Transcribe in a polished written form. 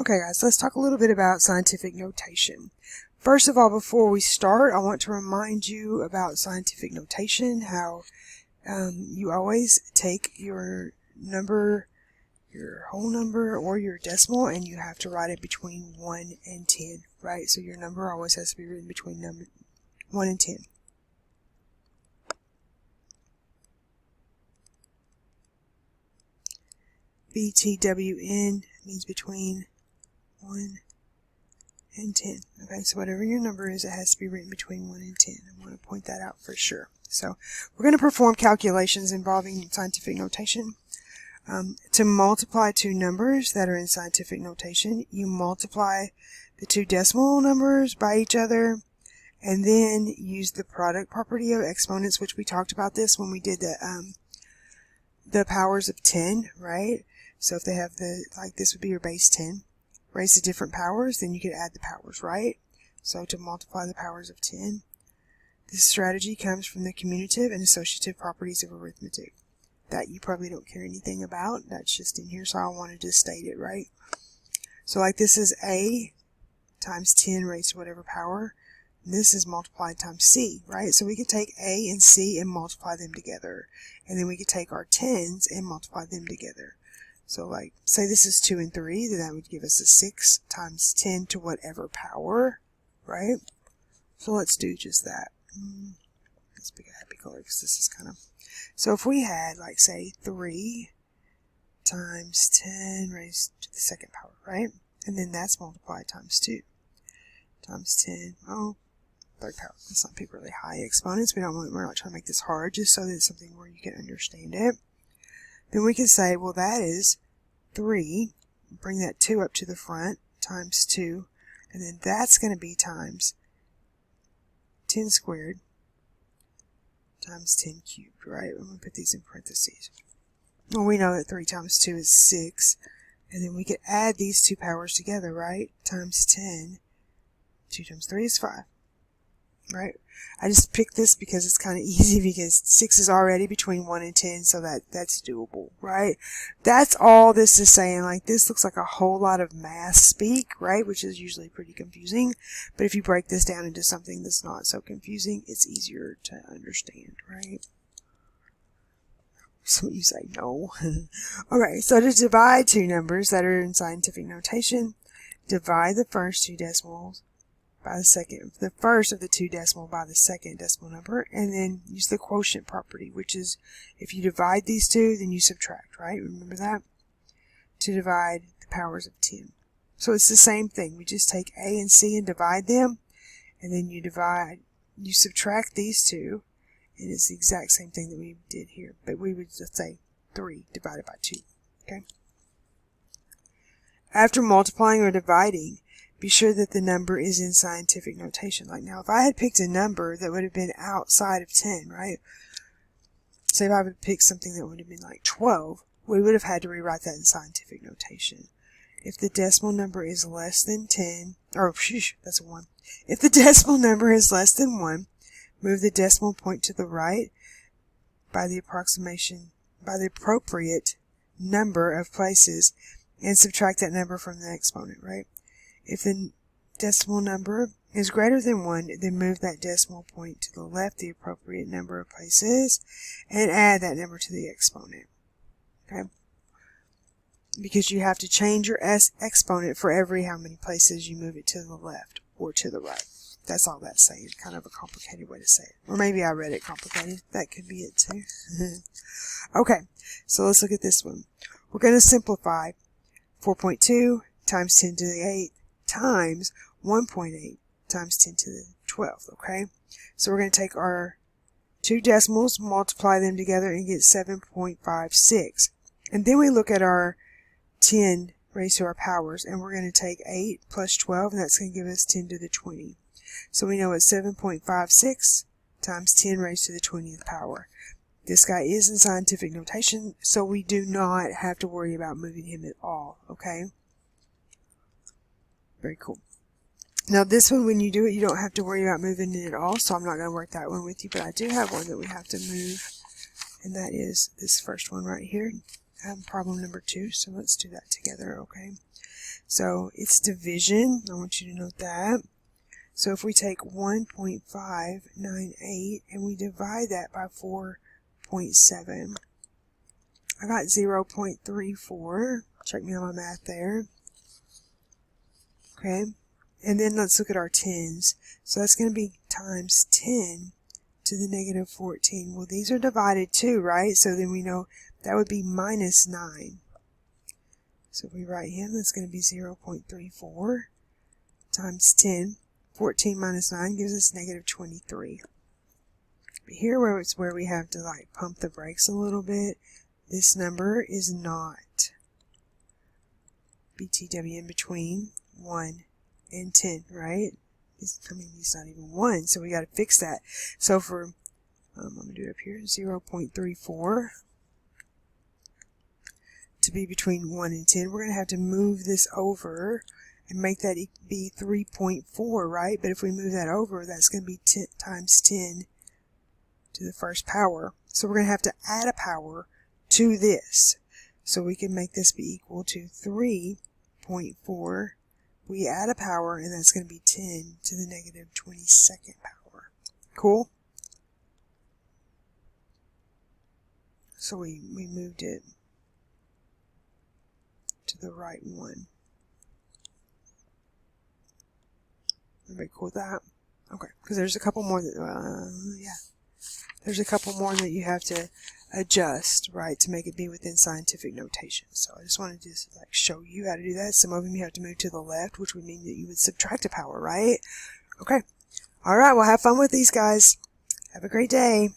Okay guys, let's talk a little bit about scientific notation. First of all, before we start, I want to remind you about scientific notation, how you always take your number, your whole number or your decimal, and you have to write it between 1 and 10, right? So your number always has to be written between 1 and 10. BTWN means between 1 and 10. Okay, so whatever your number is, it has to be written between 1 and 10. I want to point that out for sure. So we're going to perform calculations involving scientific notation. To multiply two numbers that are in scientific notation, you multiply the two decimal numbers by each other, and then use the product property of exponents, which we talked about this when we did the powers of 10, right? So if they have like this would be your base 10, raise the different powers, then you could add the powers, right? So to multiply the powers of 10, this strategy comes from the commutative and associative properties of arithmetic. That you probably don't care anything about. That's just in here, so I wanted to state it, right? So like this is A times 10 raised to whatever power. And this is multiplied times C, right? So we could take A and C and multiply them together. And then we could take our 10s and multiply them together. So like, say this is 2 and 3, then that would give us a 6 times 10 to whatever power, right? So let's do just that. Let's pick a happy color because this is kind of... So if we had, like, say, 3 times 10 raised to the second power, right? And then that's multiplied times 2 times 10, third power. Let's not pick really high exponents. We're not trying to make this hard, just so that it's something where you can understand it. Then we can say, well, that is 3, bring that 2 up to the front, times 2, and then that's going to be times 10 squared times 10 cubed, right? I'm going to put these in parentheses. Well, we know that 3 times 2 is 6, and then we could add these two powers together, right? Times 10, 2 times 3 is 5, right? I just picked this because it's kind of easy, because 6 is already between 1 and 10, so that's doable, right? That's all this is saying. Like, this looks like a whole lot of math speak, right? Which is usually pretty confusing. But if you break this down into something that's not so confusing, it's easier to understand, right? So you say no. Alright, so to divide two numbers that are in scientific notation, divide the first two decimals by the first of the two decimal by the second decimal number, and then use the quotient property, which is if you divide these two, then you subtract, right? Remember that? To divide the powers of 10. So it's the same thing. We just take A and C and divide them, and then you subtract these two, and it's the exact same thing that we did here. But we would just say 3 divided by 2. Okay? After multiplying or dividing, be sure that the number is in scientific notation. Like now, if I had picked a number that would have been outside of 10, right? Say if I would pick something that would have been like 12, we would have had to rewrite that in scientific notation. If the decimal number is less than 10, that's a 1. If the decimal number is less than 1, move the decimal point to the right by the appropriate number of places and subtract that number from the exponent, right? If the decimal number is greater than 1, then move that decimal point to the left the appropriate number of places and add that number to the exponent. Okay? Because you have to change your exponent for every how many places you move it to the left or to the right. That's all that's saying. Kind of a complicated way to say it. Or maybe I read it complicated. That could be it too. Okay, so let's look at this one. We're going to simplify 4.2 times 10 to the 8 times 1.8 times 10 to the 12th, okay? So we're going to take our two decimals, multiply them together, and get 7.56. And then we look at our 10 raised to our powers, and we're going to take 8 plus 12, and that's going to give us 10 to the 20. So we know it's 7.56 times 10 raised to the 20th power. This guy is in scientific notation, so we do not have to worry about moving him at all, okay? Very cool. Now this one, when you do it, you don't have to worry about moving it at all, so I'm not going to work that one with you, but I do have one that we have to move, and that is this first one right here. problem number 2, so let's do that together, okay? So it's division, I want you to note that. So if we take 1.598 and we divide that by 4.7, I got 0.34, check me on my math there, okay? And then let's look at our tens. So that's going to be times 10 to the negative 14. Well, these are divided too, right? So then we know that would be minus 9. So if we write him, that's going to be 0.34 times 10. 14 minus 9 gives us negative 23. But here where it's where we have to like pump the brakes a little bit, this number is not BTW in between 1 and 10, right? I mean, it's not even 1, so we got to fix that. So for, I'm going to do it up here, 0.34 to be between 1 and 10, we're going to have to move this over and make that be 3.4, right? But if we move that over, that's going to be 10 times 10 to the first power. So we're going to have to add a power to this. So we can make this be equal to 3.4. We add a power, and that's going to be 10 to the negative 22nd power. Cool? So we moved it to the right one. Everybody cool with that? Okay, because there's a couple more that, there's a couple more that you have to adjust, right, to make it be within scientific notation. So I just wanted to just like show you how to do that. Some of them you have to move to the left, which would mean that you would subtract a power, right? Okay. All right, well, have fun with these guys. Have a great day.